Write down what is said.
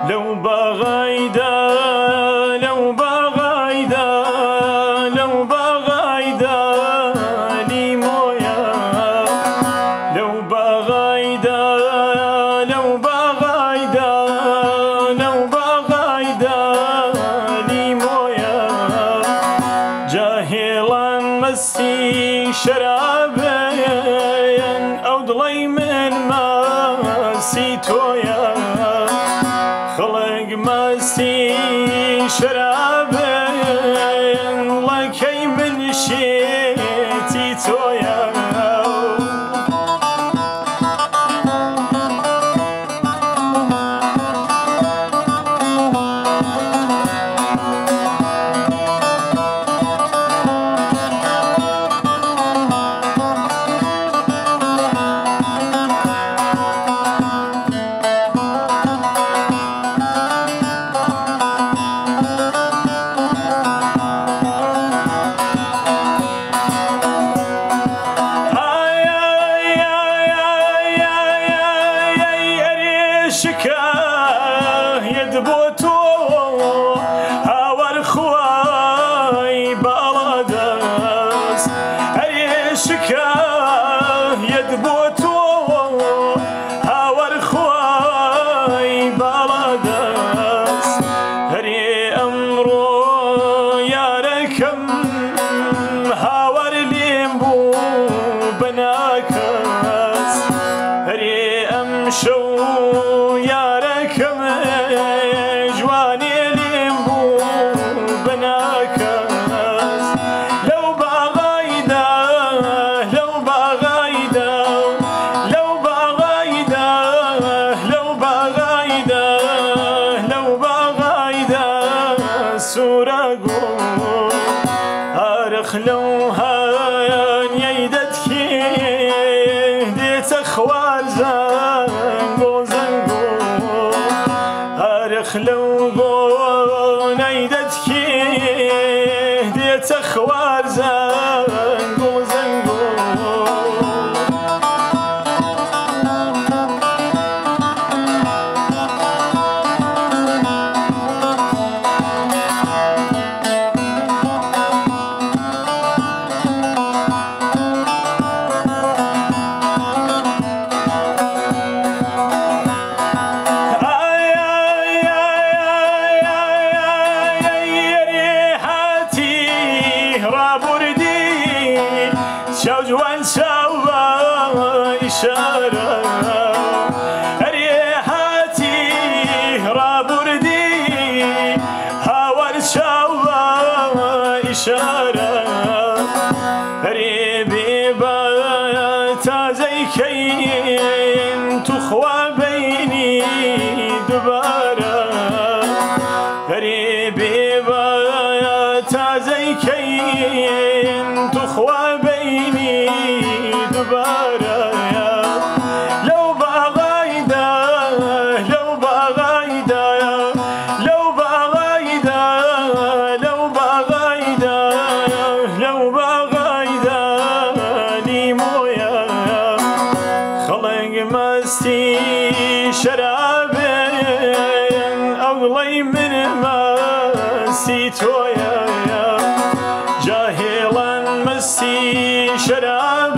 لو بغيدا لو بغيدا لو بغيدا لي مويا لو بغيدا لو بغيدا لو بغيدا لي مويا جاهلا مسي شرابين او ضلي من مسي تويا خلق مسي شرابين لكي من شيتي تويا شكاه يدبوتو هاور خواي بلدس اي شكاه يدبوتو هاور خواي بلدس هري امرو يا ركم هاور ليمبو بناكس هري امشو يا ركم جواني ليمبو بناكس لو بغيدا لو بغيدا لو بغيدا لو بغيدا لو بغيدا سورقو ارخ لو هان يدتكي ديت اخوال زنقو زنقو ارخ لو قو نيدتكي ديت اخوال زنقو زنقو شوجوان سوا إشارة ريحاتي رابردي هاور سوا إشارة ريبي باتا زي كين تخوى بيني دبارة ريبي باتا زي كين تخوى بيني دبارة لو بغيدا لو بغيدا لو بغيدا لو بغيدا لو بغيدا لي مويا خلق مسي شرابين اغلي من مسي تويا جاهلا مسي شراب